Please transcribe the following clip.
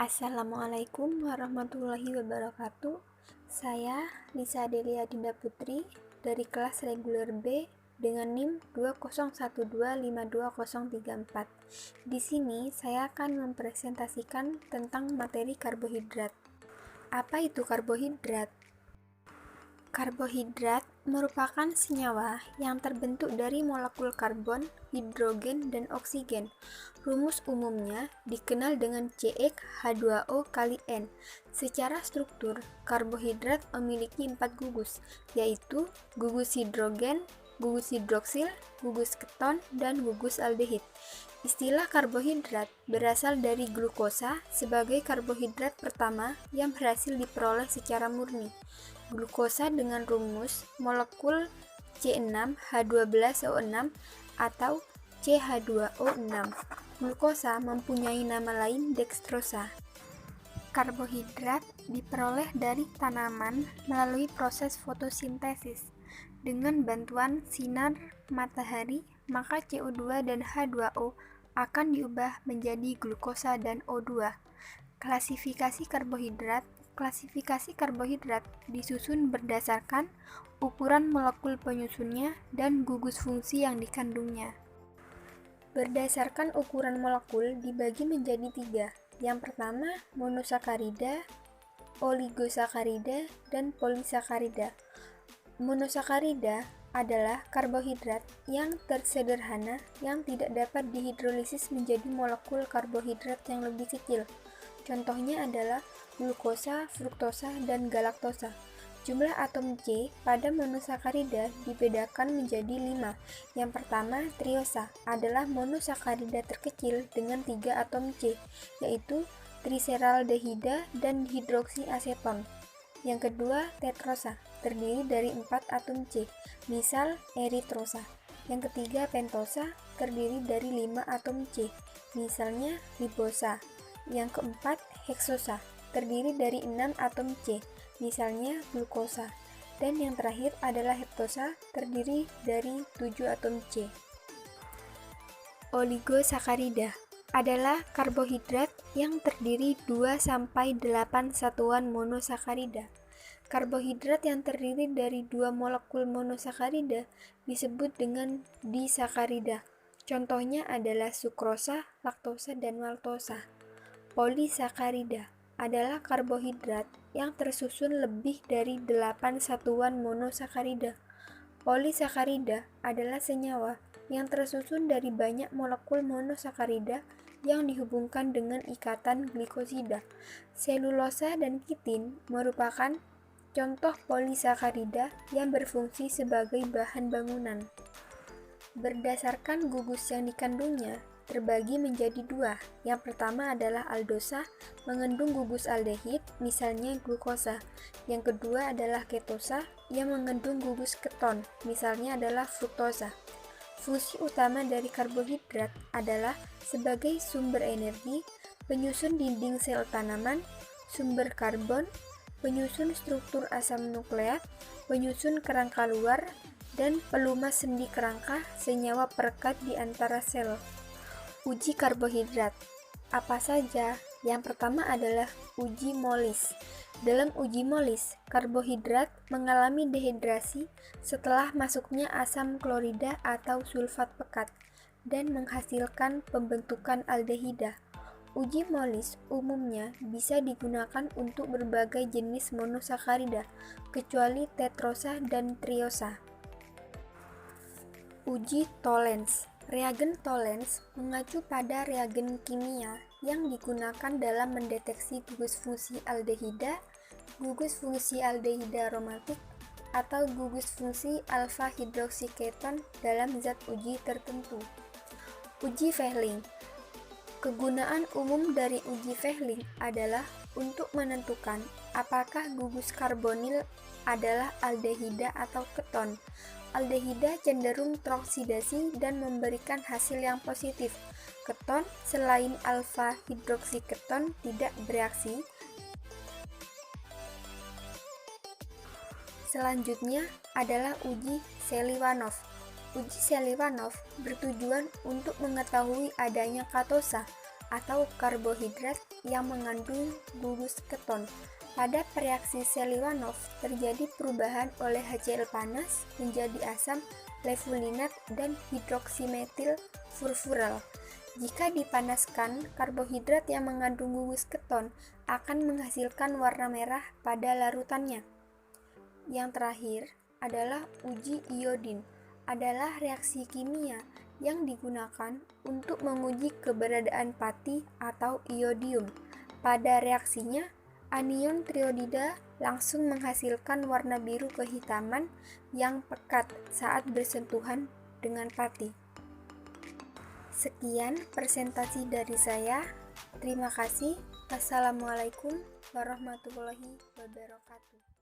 Assalamualaikum warahmatullahi wabarakatuh. Saya Lisa Delia Dinda Putri dari kelas reguler B dengan NIM 201252034. Di sini saya akan mempresentasikan tentang materi karbohidrat. Apa itu karbohidrat? Karbohidrat merupakan senyawa yang terbentuk dari molekul karbon, hidrogen, dan oksigen. Rumus umumnya dikenal dengan CH2O kali N. Secara struktur, karbohidrat memiliki 4 gugus, yaitu gugus hidrogen, gugus hidroksil, gugus keton, dan gugus aldehid. Istilah karbohidrat berasal dari glukosa sebagai karbohidrat pertama yang berhasil diperoleh secara murni. Glukosa dengan rumus molekul C6H12O6 atau CH2O6. Glukosa mempunyai nama lain dekstrosa. Karbohidrat diperoleh dari tanaman melalui proses fotosintesis. Dengan bantuan sinar matahari, maka CO2 dan H2O akan diubah menjadi glukosa dan O2. Klasifikasi karbohidrat disusun berdasarkan ukuran molekul penyusunnya dan gugus fungsi yang dikandungnya. Berdasarkan ukuran molekul dibagi menjadi 3. Yang pertama, monosakarida, oligosakarida, dan polisakarida. Monosakarida adalah karbohidrat yang tersederhana yang tidak dapat dihidrolisis menjadi molekul karbohidrat yang lebih kecil. Contohnya adalah glukosa, fruktosa, dan galaktosa. Jumlah atom C pada monosakarida dibedakan menjadi 5. Yang pertama, triosa adalah monosakarida terkecil dengan 3 atom C, yaitu triseraldehida dan hidroksiaseton. Yang kedua, tetrosa, terdiri dari 4 atom C, misal eritrosa. Yang ketiga, pentosa, terdiri dari 5 atom C, misalnya ribosa. Yang keempat, heksosa, terdiri dari 6 atom C, misalnya glukosa. Dan yang terakhir adalah heptosa, terdiri dari 7 atom C. Oligosakarida adalah karbohidrat yang terdiri 2-8 satuan monosakarida. Karbohidrat yang terdiri dari 2 molekul monosakarida disebut dengan disakarida. Contohnya adalah sukrosa, laktosa, dan maltosa. Polisakarida adalah karbohidrat yang tersusun lebih dari 8 satuan monosakarida. Polisakarida adalah senyawa yang tersusun dari banyak molekul monosakarida yang dihubungkan dengan ikatan glikosida. Selulosa dan kitin merupakan contoh polisakarida yang berfungsi sebagai bahan bangunan. Berdasarkan gugus yang dikandungnya, terbagi menjadi 2. Yang pertama adalah aldosa, mengandung gugus aldehid, misalnya glukosa. Yang kedua adalah ketosa, yang mengandung gugus keton, misalnya adalah fruktosa. Fungsi utama dari karbohidrat adalah sebagai sumber energi, penyusun dinding sel tanaman, sumber karbon, penyusun struktur asam nukleat, penyusun kerangka luar, dan pelumas sendi kerangka senyawa perekat di antara sel. Uji karbohidrat apa saja? Yang pertama adalah uji molis. Dalam uji molis, karbohidrat mengalami dehidrasi setelah masuknya asam klorida atau sulfat pekat dan menghasilkan pembentukan aldehida. Uji molis umumnya bisa digunakan untuk berbagai jenis monosakarida, kecuali tetrosa dan triosa. Uji Tollens. Reagen Tollens mengacu pada reagen kimia yang digunakan dalam mendeteksi gugus fungsi aldehida, gugus fungsi aldehida aromatik, atau gugus fungsi alfa hidroksiketon dalam zat uji tertentu. Uji Fehling. Kegunaan umum dari uji Fehling adalah untuk menentukan apakah gugus karbonil adalah aldehida atau keton. Aldehida cenderung teroksidasi dan memberikan hasil yang positif. Keton selain alfa hidroksiketon tidak bereaksi. Selanjutnya adalah uji Seliwanov. Uji Seliwanov bertujuan untuk mengetahui adanya katosa atau karbohidrat yang mengandung gugus keton. Pada reaksi Seliwanov, terjadi perubahan oleh HCl panas menjadi asam levulinat dan hidroksimetil furfural. Jika dipanaskan, karbohidrat yang mengandung gugus keton akan menghasilkan warna merah pada larutannya. Yang terakhir adalah uji iodin, adalah reaksi kimia yang digunakan untuk menguji keberadaan pati atau iodium. Pada reaksinya, anion triodida langsung menghasilkan warna biru kehitaman yang pekat saat bersentuhan dengan pati. Sekian presentasi dari saya. Terima kasih. Wassalamualaikum warahmatullahi wabarakatuh.